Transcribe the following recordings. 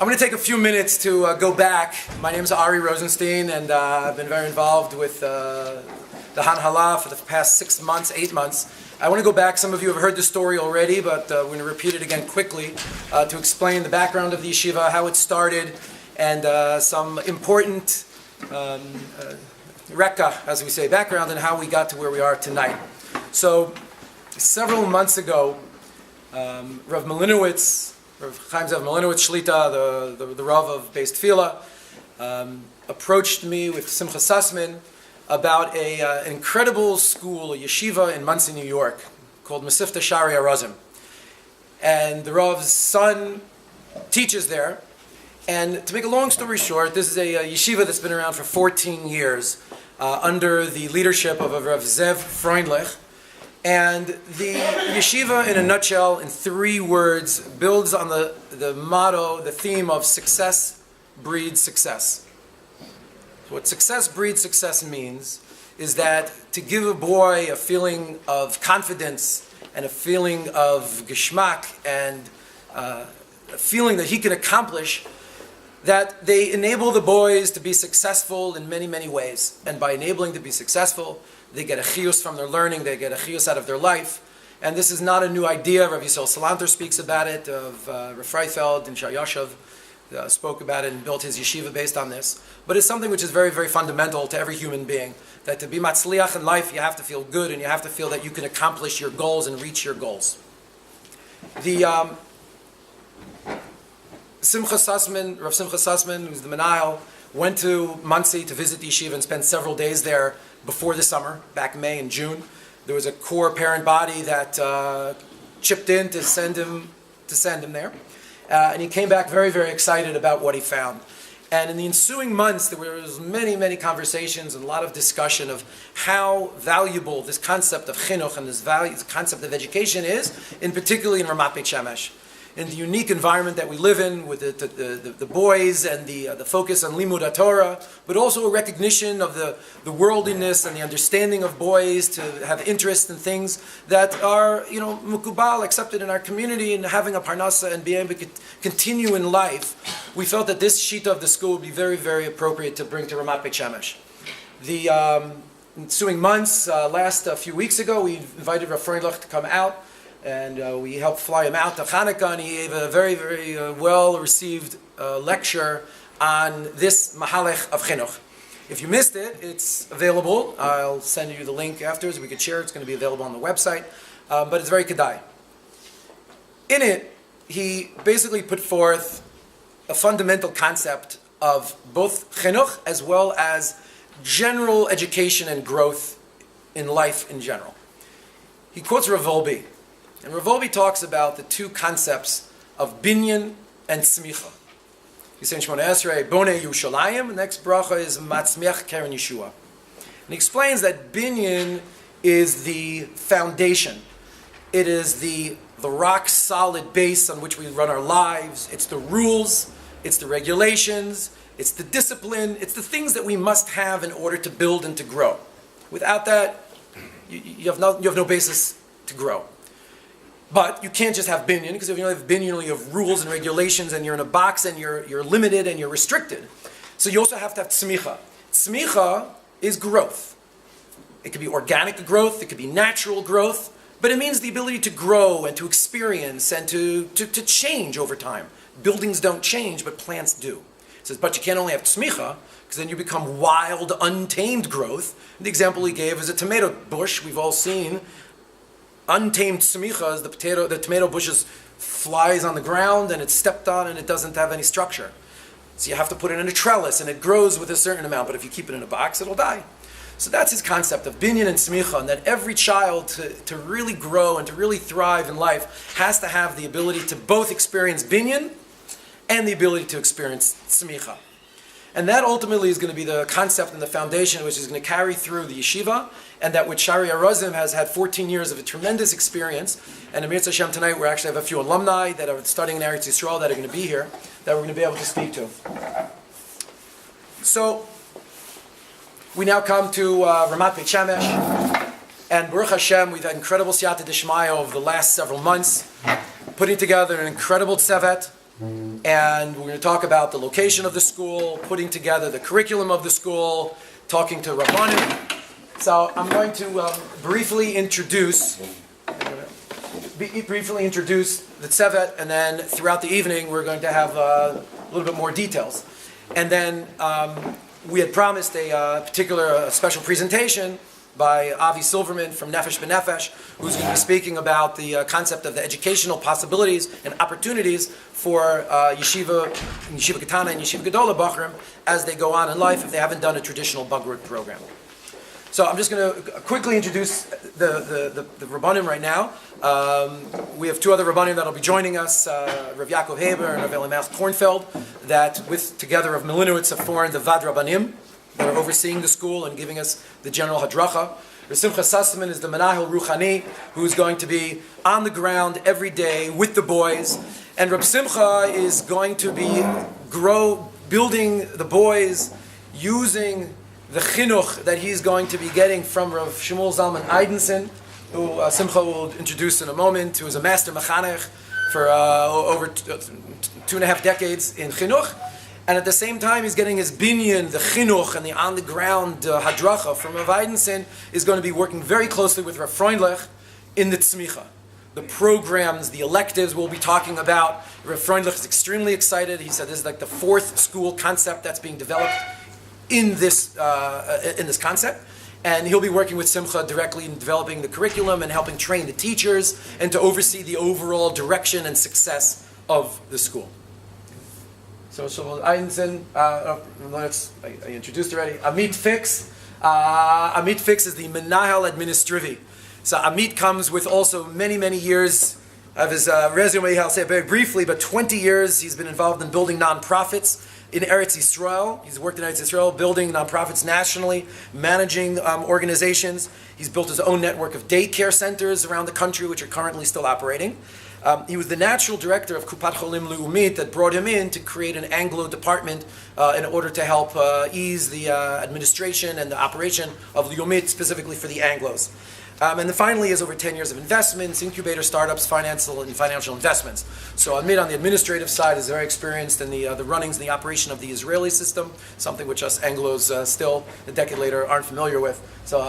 I'm going to take a few minutes to go back. My name is Ari Rosenstein, and I've been very involved with the Hanhala for the past 6 months, 8 months. I want to go back. Some of you have heard the story already, but we're going to repeat it again quickly to explain the background of the yeshiva, how it started, and some important reka, as we say, background, and how we got to where we are tonight. So, several months ago, Rav Malinowitz, Rav Chaim Zev Malinowitz Shlita, the Rav of Beis Tefillah, approached me with Simcha Sussman about an incredible school, a yeshiva in Monsey, New York, called Masifta Shari Arazim. And the Rav's son teaches there. And to make a long story short, this is a yeshiva that's been around for 14 years under the leadership of Rav Zev Freundlich. And the yeshiva, in a nutshell, in 3 words, builds on the motto, the theme of success breeds success. So what success breeds success means is that to give a boy a feeling of confidence and a feeling of geschmack and a feeling that he can accomplish, that they enable the boys to be successful in many, many ways. And by enabling to be successful, they get a chiyus from their learning, they get a chiyus out of their life. And this is not a new idea. Rabbi Yisrael Salanter speaks about it, of Rav Freifeld and Shayashav spoke about it and built his yeshiva based on this. But it's something which is very, very fundamental to every human being, that to be matzliach in life, you have to feel good and you have to feel that you can accomplish your goals and reach your goals. The Simcha Sussman, Rav Simcha Sussman, who's the Menahel, went to Monsey to visit the yeshiva and spend several days there before the summer, back May and June. There was a core parent body that chipped in to send him there. And he came back very, very excited about what he found. And in the ensuing months, there was many, many conversations and a lot of discussion of how valuable this concept of chinuch and this concept of education is, in particularly in Ramat Beit Shemesh. In the unique environment that we live in, with the boys and the focus on limud Torah, but also a recognition of the worldliness and the understanding of boys to have interest in things that are, mukubal, accepted in our community, and having a parnasa and being able to continue in life. We felt that this shita of the school would be very, very appropriate to bring to Ramat Beit Shemesh. The ensuing months, last few weeks ago, we invited Rav Freundlich to come out. And we helped fly him out to Hanukkah, and he gave a very, very well-received lecture on this mahalech of chinuch. If you missed it, it's available. I'll send you the link afterwards. We could share it. It's going to be available on the website. But it's very kedai. In it, he basically put forth a fundamental concept of both chinuch as well as general education and growth in life in general. He quotes Rav Volbe. And Rav Volbe talks about the 2 concepts of binyan and tzmicha. He says in Shmoneh Esrei, Bonei Yerushalayim, the next bracha is Matzmiach Keren Yeshua. And he explains that binyan is the foundation. It is the rock-solid base on which we run our lives. It's the rules, it's the regulations, it's the discipline, it's the things that we must have in order to build and to grow. Without that, you have no basis to grow. But you can't just have binyan, because if you have binyan, you have rules and regulations, and you're in a box, and you're limited, and you're restricted. So you also have to have tzmicha. Tzmicha is growth. It could be organic growth, it could be natural growth, but it means the ability to grow and to experience and to change over time. Buildings don't change, but plants do. It says, but you can't only have tzmicha, because then you become wild, untamed growth. And the example he gave is a tomato bush. We've all seen untamed tzmicha is the tomato bush flies on the ground and it's stepped on and it doesn't have any structure. So you have to put it in a trellis and it grows with a certain amount, but if you keep it in a box, it'll die. So that's his concept of binyan and tzmicha, and that every child to really grow and to really thrive in life has to have the ability to both experience binyan and the ability to experience tzmicha. And that ultimately is going to be the concept and the foundation which is going to carry through the yeshiva, and that which Shari Arazim has had 14 years of a tremendous experience. And Amir Hashem tonight, we actually have a few alumni that are studying in Eretz Yisrael that are going to be here, that we're going to be able to speak to. So, we now come to Ramat Beit Shemesh, and Baruch Hashem, we've had incredible siyata d'shmaya over the last several months, putting together an incredible tzevet, And we're going to talk about the location of the school, putting together the curriculum of the school, talking to Rabbanim. So I'm going to briefly introduce the Tzevet, and then throughout the evening we're going to have a little bit more details. And then we had promised a particular special presentation by Avi Silverman from Nefesh B'Nefesh, who's going to be speaking about the concept of the educational possibilities and opportunities for Yeshiva Ketana and Yeshiva Gedola Bachrim as they go on in life if they haven't done a traditional Bagrut program. So I'm just going to quickly introduce the Rabbanim right now. We have two other Rabbanim that will be joining us, Rav Yaakov Haber and Rav Elimelech Kornfeld, that together of Melinowitz have formed the Vad Rabbanim, that are overseeing the school and giving us the general hadracha. Rav Simcha Sussman is the Menahel Ruchani, who's going to be on the ground every day with the boys. And Rav Simcha is going to be building the boys using the chinuch that he's going to be getting from Rav Shmuel Zalman Eidenson, who Simcha will introduce in a moment, who is a master mechanech for over 2.5 decades in chinuch. And at the same time, he's getting his binyan, the chinuch, and the on-the-ground hadracha from Rav Eidenson, is going to be working very closely with Rav Freundlich in the tzmicha. The programs, the electives we'll be talking about. Rav Freundlich is extremely excited. He said this is like the 4th school concept that's being developed in this concept. And he'll be working with Simcha directly in developing the curriculum and helping train the teachers and to oversee the overall direction and success of the school. So Eidenson, I introduced already. Amit Fix. Amit Fix is the Menahel Administrivi. So Amit comes with also many, many years of his resume. I'll say it very briefly, but 20 years he's been involved in building nonprofits in Eretz Yisrael. He's worked in Eretz Yisrael, building nonprofits nationally, managing organizations. He's built his own network of daycare centers around the country, which are currently still operating. He was the natural director of Kupat Cholim Leumit that brought him in to create an Anglo department in order to help ease the administration and the operation of Leumit, specifically for the Anglos. And then finally, he has over 10 years of investments, incubator startups, financial investments. So Amit on the administrative side is very experienced in the runnings and the operation of the Israeli system, something which us Anglos still, a decade later, aren't familiar with. So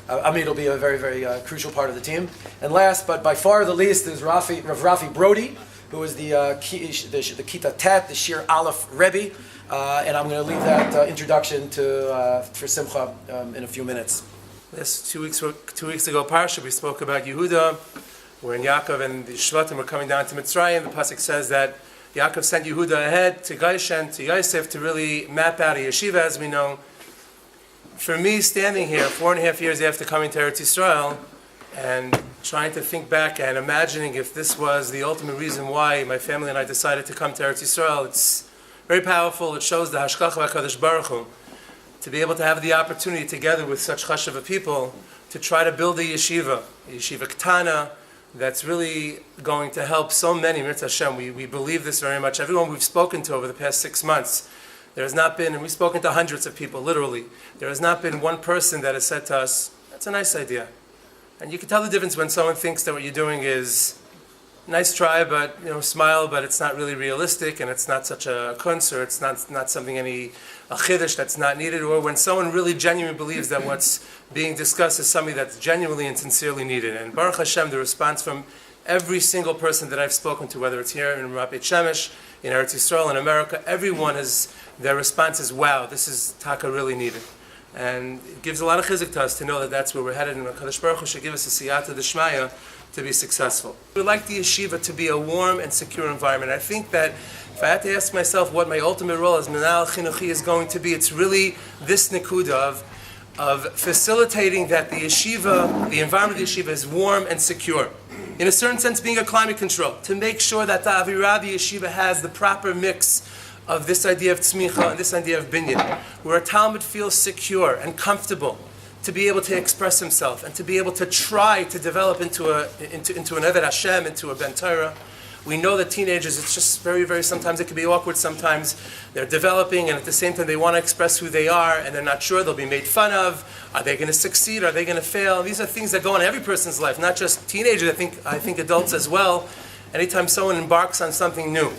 Amit will be a very, very crucial part of the team. And last, but by far the least, is Rav Rafi Brody, who is the Kita Tet, the Shir Aleph Rebbe. And I'm going to leave that introduction for Simcha in a few minutes. This 2 weeks ago, Parsha, we spoke about Yehuda, when Yaakov and the Shvatim were coming down to Mitzrayim. The pasuk says that Yaakov sent Yehuda ahead to Goshen, to Yosef, to really map out a yeshiva, as we know. For me, standing here 4.5 years after coming to Eretz Yisrael, and trying to think back and imagining if this was the ultimate reason why my family and I decided to come to Eretz Yisrael, it's very powerful. It shows the Hashgacha HaKadosh Baruch Hu. To be able to have the opportunity together with such chashuva people to try to build a yeshiva Ketana, that's really going to help so many. Mirza Hashem, we believe this very much. Everyone we've spoken to over the past 6 months, there has not been, and we've spoken to hundreds of people, literally, there has not been one person that has said to us, that's a nice idea. And you can tell the difference when someone thinks that what you're doing is nice try, but smile, but it's not really realistic, and it's not such a kunz, or it's not something a chiddush that's not needed, or when someone really genuinely believes that what's being discussed is something that's genuinely and sincerely needed. And Baruch Hashem, the response from every single person that I've spoken to, whether it's here in Ramat Beit Shemesh, in Eretz Yisrael, in America, everyone their response is, wow, this is taka really needed. And it gives a lot of chizuk to us to know that that's where we're headed, and HaKadosh Baruch Hu should give us a siyata d'shmaya to be successful. We'd like the yeshiva to be a warm and secure environment. I think that if I had to ask myself what my ultimate role as Menahel Chinuchi is going to be, it's really this nekuda of facilitating that the yeshiva, the environment of the yeshiva is warm and secure. In a certain sense, being a climate control, to make sure that the avirah the yeshiva has the proper mix of this idea of tzmicha and this idea of binyan, where a Talmud feels secure and comfortable to be able to express himself and to be able to try to develop into an Eved Hashem, into a Ben Torah. We know that teenagers, it's just very, very, sometimes it can be awkward. Sometimes they're developing and at the same time they want to express who they are and they're not sure, they'll be made fun of. Are they going to succeed? Are they going to fail? These are things that go on in every person's life, not just teenagers, I think adults as well. Anytime someone embarks on something new.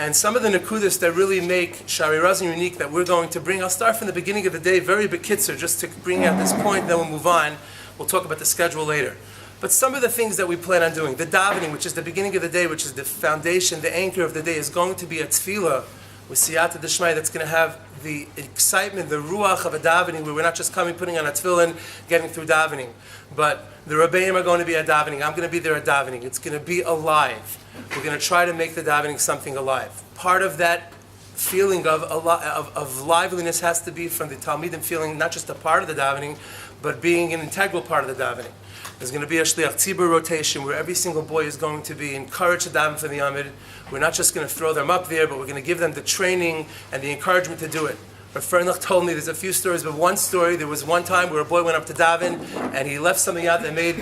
And some of the nakudas that really make Shari Razin unique that we're going to bring, I'll start from the beginning of the day, very bekitzer, just to bring out this point, then we'll move on. We'll talk about the schedule later. But some of the things that we plan on doing, the davening, which is the beginning of the day, which is the foundation, the anchor of the day, is going to be a tefillah with siyata d'shmai that's going to have the excitement, the ruach of a davening, where we're not just coming, putting on a tefillin, getting through davening. But the Rabbeim are going to be at davening. I'm going to be there at davening. It's going to be alive. We're going to try to make the davening something alive. Part of that feeling of liveliness has to be from the Talmidim feeling not just a part of the davening, but being an integral part of the davening. There's going to be a shliach tzibur rotation where every single boy is going to be encouraged to daven for the Amid. We're not just going to throw them up there, but we're going to give them the training and the encouragement to do it. Rav Fernach told me there's a few stories, but one story, there was one time where a boy went up to daven and he left something out that made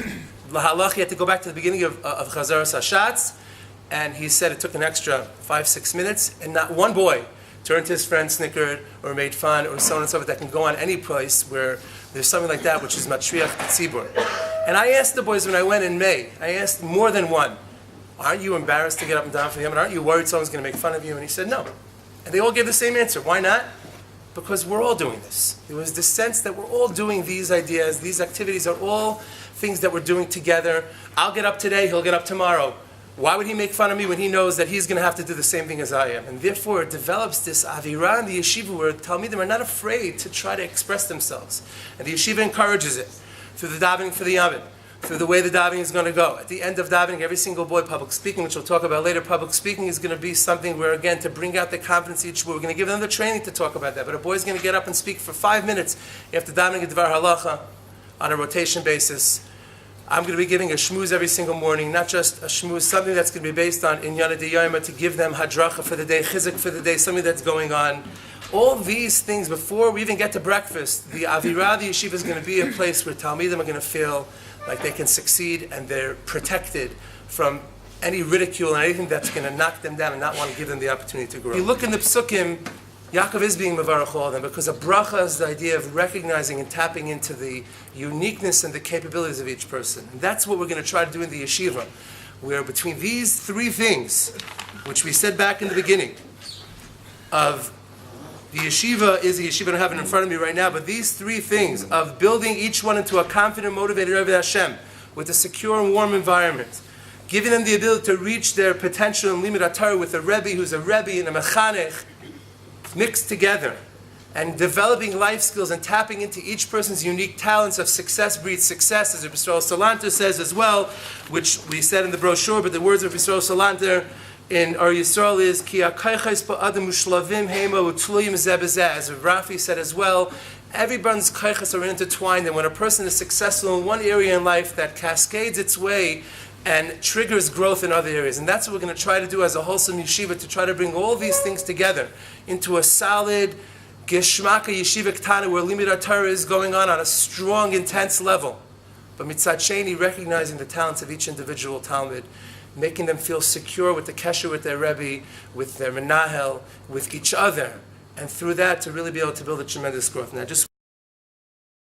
lahalach. He had to go back to the beginning of Chazaras Hashatz, and he said it took an extra 5-6 minutes, and not one boy turned to his friend, snickered, or made fun, or so on and so forth. That can go on any place where there's something like that, which is matriach tzibur. And I asked the boys when I went in May, I asked more than one, aren't you embarrassed to get up and down for the Yom? Aren't you worried someone's going to make fun of you? And he said, no. And they all gave the same answer. Why not? Because we're all doing this. There was the sense that we're all doing these ideas, these activities are all things that we're doing together. I'll get up today, he'll get up tomorrow. Why would he make fun of me when he knows that he's going to have to do the same thing as I am? And therefore it develops this avirah in the yeshiva where Talmidim are not afraid to try to express themselves. And the yeshiva encourages it through the davening for the Yamid, through the way the davening is going to go. At the end of davening, every single boy, public speaking, which we'll talk about later, public speaking is going to be something where, again, to bring out the confidence each boy, we're going to give them the training to talk about that. But a boy's going to get up and speak for 5 minutes after davening a dvar halacha on a rotation basis. I'm going to be giving a shmooze every single morning, not just a shmooze, something that's going to be based on inyana d'yoyma, to give them hadracha for the day, chizuk for the day, something that's going on. All these things, before we even get to breakfast, the avirah, the yeshiva is going to be a place where Talmidim are going to feel like they can succeed and they're protected from any ridicule and anything that's going to knock them down and not want to give them the opportunity to grow. If you look in the psukim, Yaakov is being mevarach all of them because a bracha is the idea of recognizing and tapping into the uniqueness and the capabilities of each person. And that's what we're going to try to do in the yeshiva, where between these three things, which we said back in the beginning, of the yeshiva is the yeshiva, I don't have it in front of me right now, but these three things of building each one into a confident, motivated Rebbe Hashem with a secure and warm environment, giving them the ability to reach their potential in limud atar with a Rebbe who's a Rebbe and a mechanech, mixed together, and developing life skills and tapping into each person's unique talents of success breeds success, as Yisrael Salanter says as well, which we said in the brochure, but the words of Yisrael Salanter in our Yisrael is Ki hakaychais ba'adam ushlavim hema u'tluyim zeh b'zeh. As Rafi said as well, everyone's kaychas are intertwined, and when a person is successful in one area in life, that cascades its way and triggers growth in other areas. And that's what we're going to try to do as a wholesome yeshiva, to try to bring all these things together into a solid geshmaka yeshiva ktana where limud Torah is going on a strong, intense level. But mitzad sheni, recognizing the talents of each individual Talmud, making them feel secure with the kesher, with their Rebbe, with their Menahel, with each other, and through that to really be able to build a tremendous growth. Now, just